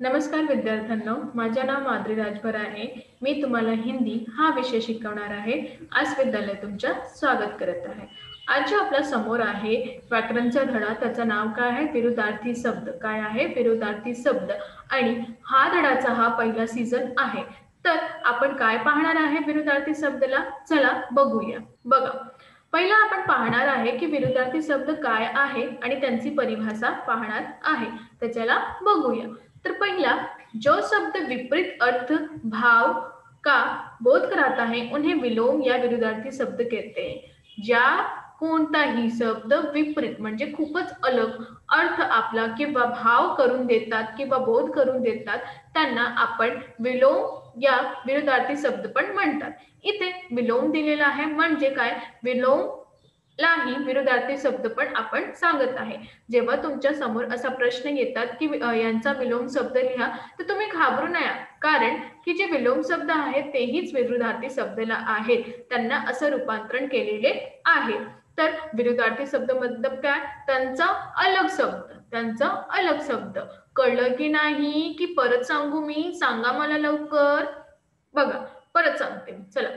नमस्कार विद्यार्थ्यांनो, माझे नाव माद्री राजभर आहे. मी तुम्हाला हिंदी हा विषय शिकवणार आहे. आज विद्यालय तुमचं स्वागत करत आहे. आज जो आपल्या समोर आहे व्याकरणचा धडा, त्याचं नाव काय आहे? विरुद्धार्थी शब्द. काय आहे? विरुद्धार्थी शब्द. आणि हा धडाचा हा पहिला सीझन आहे. तर आपण काय पाहणार आहे विरुद्धार्थी शब्दला? चला बघूया. बघा, पहिला आपण पाहणार आहे की विरुद्धार्थी शब्द काय आहे आणि त्यांची परिभाषा पाहणार आहे. तर चला बघूया. तर पहिला, जो शब्द विपरीत अर्थ, भाव का बोध कराता है उन्हें विलोम या विरुद्धार्थी शब्द कहते हैं. ज्या कोणताही शब्द विपरीत म्हणजे खूपच अलग अर्थ आपला किंवा भाव करून देतात किंवा बोध करून देतात त्यांना आपण विलोम या विरुद्धार्थी शब्द पण म्हणतात. इथे विलोम दिलेला आहे म्हणजे काय? विलोम लाही विरुद्धार्थी शब्द पण आपण सांगत आहे. जेव्हा तुमच्या समोर असा प्रश्न येतात की यांचा विलोम शब्द लिहा, तर तुम्ही घाबरू नये, कारण की जे विलोम शब्द आहेत तेहीच विरुद्धार्थी शब्दला आहेत. त्यांना असं रूपांतरण केलेले आहे. तर विरुद्धार्थी शब्द मतलब काय? त्यांचा अलग शब्द, त्यांचा अलग शब्द. कळलं की नाही की परत सांगू मी? सांगा मला लवकर. बघा, परत सांगते. चला,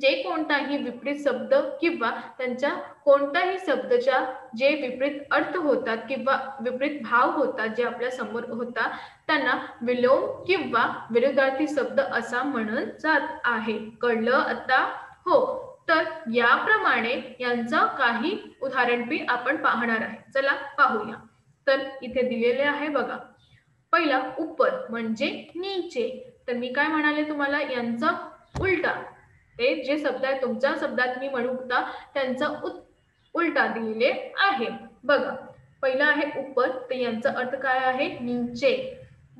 जे कोणताही विपरीत शब्द किंवा त्यांच्या कोणत्याही शब्दाच्या जे विपरीत अर्थ होतात किंवा विपरीत भाव होतात जे आपल्या समोर होतात त्यांना विलोम किंवा विरुद्धार्थी शब्द असा म्हणून जात आहे. कळलं आता? हो. तर याप्रमाणे यांचं काही उदाहरण बी आपण पाहणार आहे. चला पाहूया. तर इथे दिलेले आहे बघा. पहिला, ऊपर म्हणजे नीचे. तर मी काय म्हणाले तुम्हाला? यांचा उलटा. ते जे शब्द आहे तुमच्या शब्दात मी म्हणू होता त्यांचा उलटा दिलेले आहे. बघा, पहिला आहे ऊपर, तर यांचा अर्थ काय आहे? नीचे.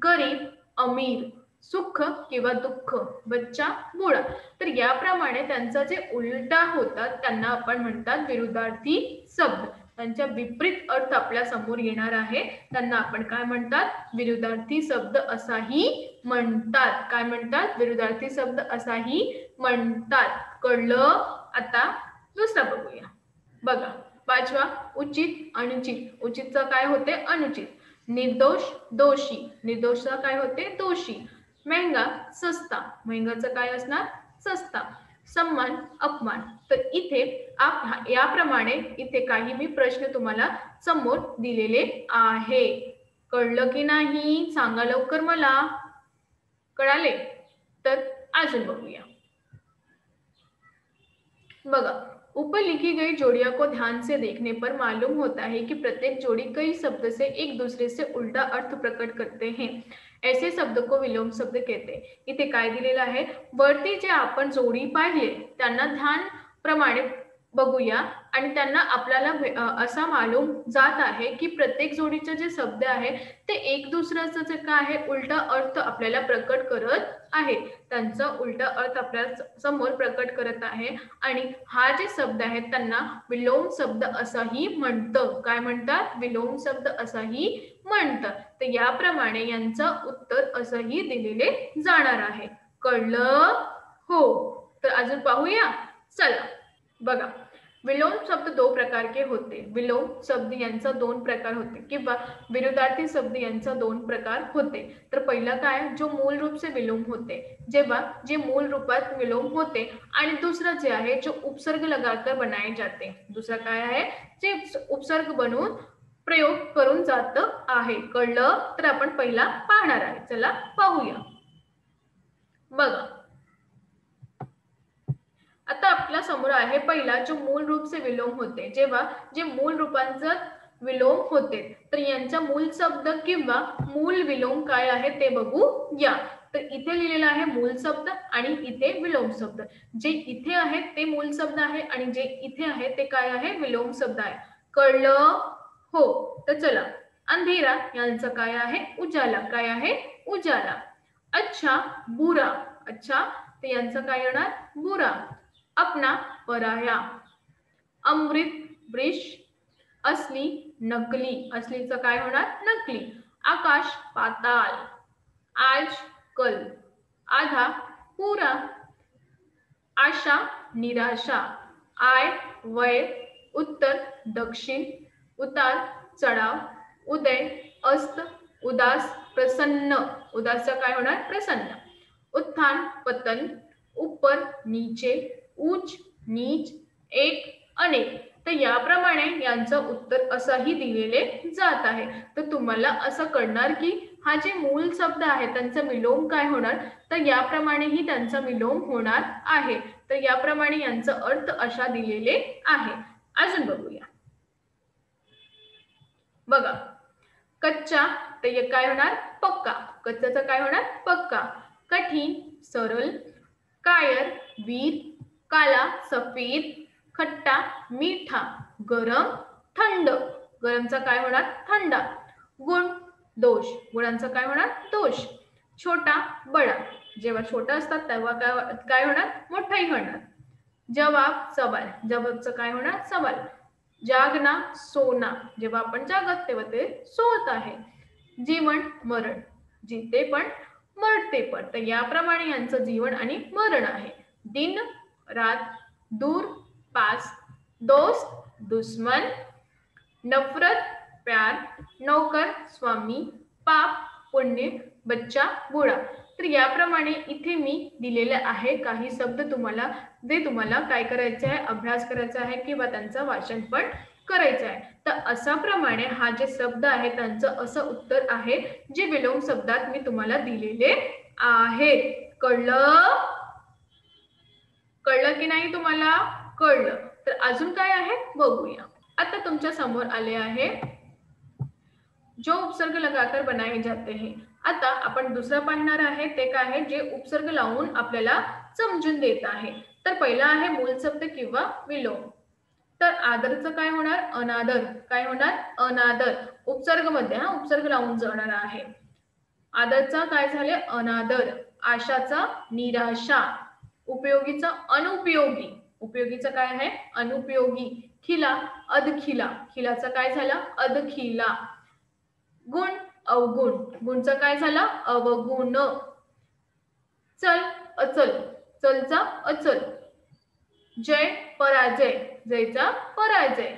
गरीब, अमीर, सुख किंवा दुःख, बच्चा, बुडा. तर याप्रमाणे त्यांचा जे उलटा होतात त्यांना आपण म्हणतात विरुद्धार्थी शब्द. त्यांच्या विपरीत अर्थ आपल्या समोर येणार आहे त्यांना आपण काय म्हणतात? विरुद्धार्थी शब्द असाही म्हणतात. काय म्हणतात? विरुद्धार्थी शब्द असाही म्हणतात. कळलं? आता दुसरा बघूया. बघा, पाचवा, उचित, अनुचित. उचितचं काय होते? अनुचित. निर्दोष, दोषी. निर्दोषचा काय होते? दोषी. महंगा, सस्ता. महंगाचं काय असणार? सस्ता. सम्मान, अपमान. तर इथे याप्रमाणे इथे काही मी प्रश्न तुम्हाला समोर दिलेले आहे. कळलं की नाही? सांगा लवकर मला. कळाले? तर अजून बघूया. बघा, ऊपर लिखी गई जोड़ियों को ध्यान से देखने पर मालूम होता है कि प्रत्येक जोड़ी कई शब्द से एक दूसरे से उल्टा अर्थ प्रकट करते हैं. ऐसे शब्द को विलोम शब्द कहते हैं. इथे काय दिलेलं आहे? वरती जे आपण जोडी पाहिले त्यांना ध्यान प्रमाणे बघूया आणि त्यांना आपल्याला असा मालूम जात आहे की प्रत्येक जोडीचे जे शब्द आहे ते एक दुसऱ्याचं जे काय आहे उलटा अर्थ आपल्याला प्रकट करत आहे. त्यांचा उलटा अर्थ आपल्या समोर प्रकट करत आहे आणि हा जे शब्द आहेत त्यांना विलोम शब्द असाही म्हणतं. काय म्हणतात? विलोम शब्द असाही म्हणतात. तर याप्रमाणे यांचं उत्तर असंही दिलेले जाणार आहे. कळलं? हो. तर अजून पाहूया. चला बघा, विलोम शब्द दो प्रकार के होते. विलोम शब्द यांचा दोन प्रकार होते किंवा विरुद्धार्थी शब्द यांचा दोन प्रकार होते. तर पहिला काय? जो मूल रूप से विलोम होते. जेव्हा जे मूल रूपात विलोम होते आणि दुसरा जे आहे जो उपसर्ग लगाकर बनाए जाते. दुसरा काय आहे? जे उपसर्ग बनवून प्रयोग करून जात आहे. कळलं? तर आपण पहिला पाहणार आहे. चला पाहूया. बघा, आता आपल्या समोर आहे पहिला जो मूल रूप से विलोम होते. जेव्हा जे मूल रूपांचं विलोम होते तर यांचा मूल शब्द किंवा मूल विलोम काय आहे ते बघूया. तर इथे लिहिलेला आहे मूल शब्द आणि इथे विलोम शब्द. जे इथे आहे ते मूल शब्द आहे आणि जे इथे आहे ते काय आहे? विलोम शब्द आहे. कळलं? हो. तर चला, अंधेरा यांचं काय आहे? उजाला. काय आहे? उजाला. अच्छा, बुरा. अच्छा, तर यांचं काय येणार? बुरा. अपना, पराया. अमृत, वृष. असली, नकली. असलीचं काय होणार? नकली. आकाश, पाताल. आज, कल. आधा, पूरा. आशा, निराशा. आय, वय. उत्तर, दक्षिण. उतार, चढाव. उदय, अस्त. उदास, प्रसन्न, उदासचा काय होणार प्रसन्न. उत्थान पतन, ऊपर नीचे, उच्च नीच, एक अनेक. तर याप्रमाणे यांचं उत्तर असंही दिलेले जात आहे. तर तुम्हाला असं कळणार की हा जे मूल शब्द आहे त्यांचा विलोम काय होणार, तर याप्रमाणेही त्यांचा विलोम होणार आहे. तर याप्रमाणे यांचा अर्थ अशा दिलेले आहे. अजून बघूया. बघा, कच्चा तर काय होणार पक्का, कच्चाचा काय होणार पक्का. कठीण सरळ, कायर वीर, काला सफेद, खट्टा मीठा, गरम थंड, गरमचा काय होणार थंडा. गुण दोष, गुणांचा काय होणार दोष. छोटा बडा, जेव्हा छोटा असतात तेव्हा काय होणार मोठाही होणार. जवाब सवाल, जवाबचं काय होणार सवाल. जागना सोना, जेव्हा आपण जागत तेव्हा ते सोत आहे. जीवन मरण, जिते पण मरते पण. तर याप्रमाणे यांचं जीवन आणि मरण आहे. दिन रात, दूर पास, दोस्त दुश्मन, नफरत प्यार, नौकर स्वामी, पाप पुण्य, बच्चा बुडा. तर याप्रमाणे इथे मी दिलेले आहे काही शब्द तुम्हाला, जे तुम्हाला काय करायचे आहे अभ्यास करायचा आहे किंवा त्यांचं वाचन पण करायचं आहे. तर अशा प्रमाणे हा जे शब्द आहे त्यांचं असं उत्तर आहे जे विलोम शब्दात मी तुम्हाला दिलेले आहे. कळलं, कळलं की नाही तुम्हाला, कळलं. तर अजून काय आहे बघूया. आता तुमच्या समोर आले आहे जो उपसर्ग लगाकर बनाए जाते हैं. आता आपण दुसरा पाहणार आहे ते काय आहे जे उपसर्ग लावून आपल्याला समजून देत आहे. तर पहिला आहे मूल शब्द किंवा विलोम. तर आदरचं काय होणार अनादर, काय होणार अनादर. उपसर्ग मध्ये हा उपसर्ग लावून जाणार आहे. आदरचा काय झाले अनादर, आशाचा निराशा, उपयोगीचा अनुपयोगी, उपयोगीचा काय आहे अनुपयोगी, खिला अधखिला, खिलाचा काय झाला अधखिला. गुण अवगुण, गुणचा काय झाला अवगुण. चल अचल, चलचा अचल. जय पराजय, जयचा पराजय.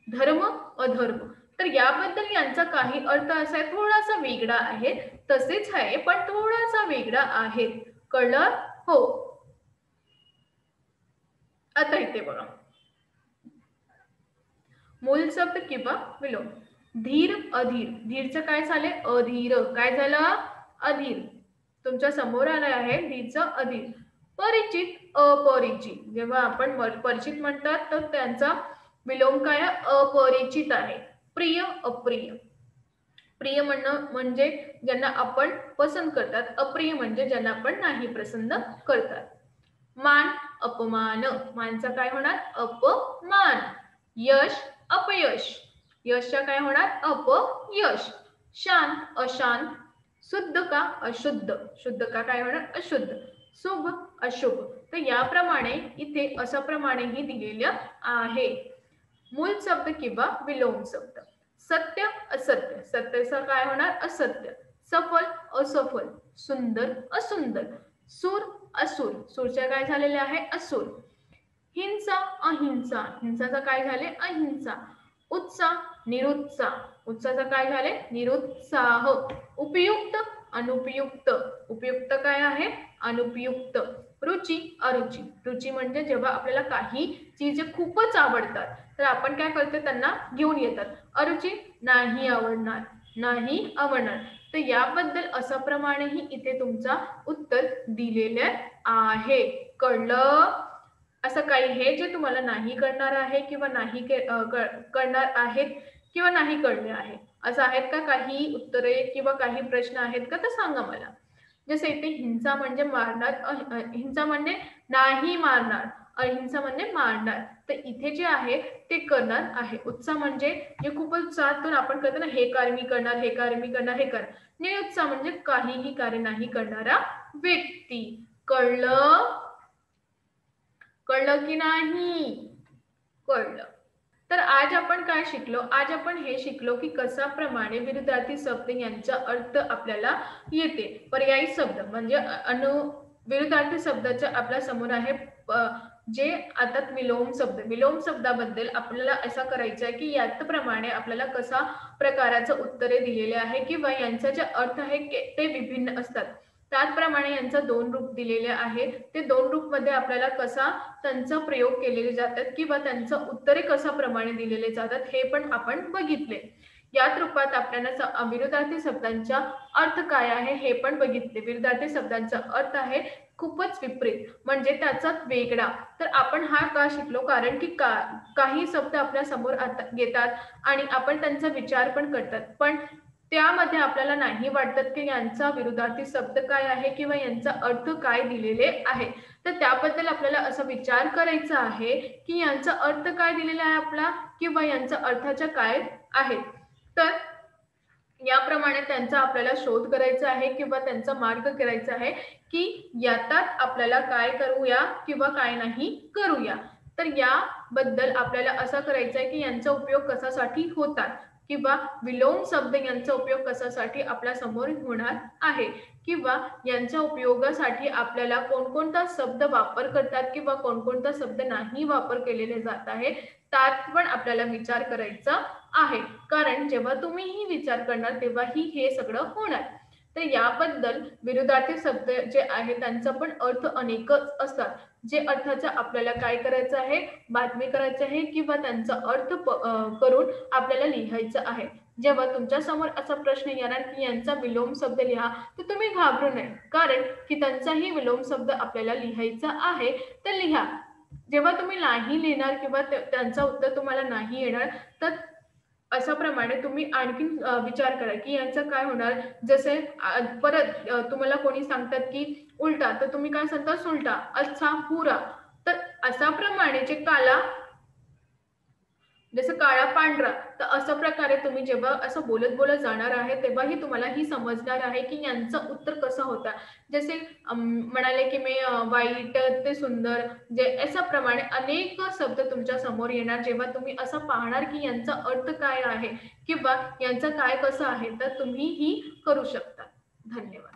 धर्म अधर्म. तर याबद्दल यांचा काही अर्थ असा आहे थोडासा वेगळा आहे, तसेच आहे पण थोडासा वेगळा आहे. कळलं हो. आता इथे बघा मूल शब्द किंवा विलोम. धीर अधीर, धीरचं काय झाले अधीर, काय झालं अधीर. तुमच्या समोर आलं आहे धीरचं अधीर. परिचित अपरिचित, जेव्हा आपण परिचित म्हणतात तर त्यांचा विलोम काय अपरिचित आहे. प्रिय अप्रिय, प्रिय म्हणणं म्हणजे ज्यांना आपण पसंत करतात, अप्रिय म्हणजे ज्यांना आपण नाही पसंत करतात. मान अपमान, मानचा काय होणार अपमान. यश अपयश, यशचा काय होणार अपयश. शांत अशांत, शुद्ध का अशुद्ध, शुद्ध का काय होणार अशुद्ध. शुभ अशुभ. तर याप्रमाणे इथे अशा प्रमाणेही दिलेलं आहे. मूल शब्द किंवा विलोम शब्द. सत्य असत्य, सत्याचा काय होणार असत्य. सफल असफल, सुंदर असुंदर. सूर असुर, सूरच्या काय झालेले आहे असुर. हिंसा अहिंसा, हिंसाचा काय झाले अहिंसा. उत्साह निरुत्साह, उत्साहाचा काय झाले निरुत्साह. उपयुक्त अनुपयुक्त, उपयुक्त काय आहे अनुपयुक्त. रुची अरुची, रुची म्हणजे जेव्हा आपल्याला काही चीज खूपच आवडतात तर आपण काय करतो त्यांना घेऊन येतात. अरुची नाही आवडणार, नाही आवडणार. तर याबद्दल अशा प्रमाणेही इथे तुमचा उत्तर दिलेले आहे. कळलं. असं काही हे जे तुम्हाला नाही कळणार आहे किंवा नाही कळणार आहेत किंवा नाही कळले आहे असं आहेत का काही उत्तरे किंवा काही प्रश्न आहेत का तर सांगा मला. जसे इथे हिंसा म्हणजे मारणार, हिंसा म्हणजे नाही मारणार, अहिंसा म्हणजे मारणार. तर इथे जे आहे ते करणार आहे. उत्साह म्हणजे जे खूप उत्साहातून आपण करतो ना हे कार्य मी करणार, हे कार्य मी करणार, हे कर. निरुत्साह म्हणजे काहीही कार्य नाही करणारा व्यक्ती. कळलं, कळलं की नाही, कळलं. तर आज आपण काय शिकलो, आज आपण हे शिकलो की कशाप्रमाणे विरुद्धार्थी शब्द यांचा अर्थ आपल्याला येते. पर्यायी शब्द म्हणजे विरुद्धार्थी शब्दाच्या आपल्या समोर आहे जे आता विलोम शब्दाबद्दल आपल्याला असं करायचं आहे की याप्रमाणे आपल्याला कसा प्रकाराचं उत्तरे दिलेले आहे किंवा यांचा जे अर्थ आहे ते विभिन्न असतात. त्याचप्रमाणे यांचं 2 रूप दिलेले आहे. ते 2 रूपमध्ये आपल्याला कसा त्यांचा प्रयोग केलेले जातात किंवा त्यांचं उत्तरे कशा प्रमाणे दिलेले जातात हे पण आपण बघितले. याच रूपात आपल्याला विरुद्धार्थी शब्दांचा अर्थ काय आहे हे पण बघितले. विरुद्धार्थी शब्दांचा अर्थ आहे खूपच विपरीत म्हणजे त्याचाच वेगळा. तर आपण हा का शिकलो कारण की काही शब्द आपल्या समोर येतात आणि आपण त्यांचा विचार पण करतात, पण त्यामध्ये आपल्याला नाही वाटत की यांचा विरुद्धार्थी शब्द काय आहे किंवा यांचा अर्थ काय दिलेले आहे. तर त्याबद्दल आपल्याला असा विचार करायचा आहे की यांचा अर्थ काय दिलेला आहे आपला किंवा यांचा अर्थाच्या काय आहेत. तर याप्रमाणे त्यांचा आपल्याला शोध करायचा आहे किंवा त्यांचा मार्ग करायचा आहे की यातात आपल्याला काय करूया किंवा काय नाही करूया. तर याबद्दल आपल्याला असं करायचं आहे की यांचा उपयोग कशासाठी होतात किंवा विलोम शब्द यांचा उपयोग कशासाठी आपल्या समोर होणार आहे किंवा यांच्या उपयोगासाठी आपल्याला कोणकोणता शब्द वापर करतात किंवा कोणकोणता शब्द नाही वापर केलेले जात आहे त्यात पण आपल्याला विचार करायचा आहे. कारण जेव्हा तुम्हीही विचार करणार तेव्हाही हे सगळं होणार. तर याबद्दल विरुद्धार्थी शब्द जे आहे त्यांचा पण अर्थ अनेकच असतात. जे अर्थाचा आपल्याला काय करायचं आहे बातमी करायचं आहे किंवा त्यांचा अर्थ करून आपल्याला लिहायचं आहे. जेव्हा तुमच्या समोर असा प्रश्न येणार की यांचा विलोम शब्द लिहा तर तुम्ही घाबरू नये कारण की त्यांचाही विलोम शब्द आपल्याला लिहायचा आहे. तर लिहा. जेव्हा तुम्ही नाही लिहिणार किंवा त्यांचा उत्तर तुम्हाला नाही येणार तर अशा प्रमाणे तुम्ही आणखीन विचार करा की यांचं काय होणार. जसे परत तुम्हाला कोणी सांगतात की उलटा तर तुम्ही काय सांगता सुलटा, अच्छा, पुरा. तर अशा प्रमाणे जे जसं काळा पांढरा तर अशा प्रकारे तुम्ही जेव्हा असं बोलत बोलत जाणार आहे तेव्हाही तुम्हाला ही समजणार आहे की यांचं उत्तर कसं होतं. जसे म्हणाले की मी वाईट ते सुंदर जे अशा प्रमाणे अनेक शब्द तुमच्या समोर येणार जेव्हा तुम्ही असं पाहणार की यांचा अर्थ काय आहे किंवा यांचं काय कसं आहे तर तुम्ही ही करू शकता. धन्यवाद.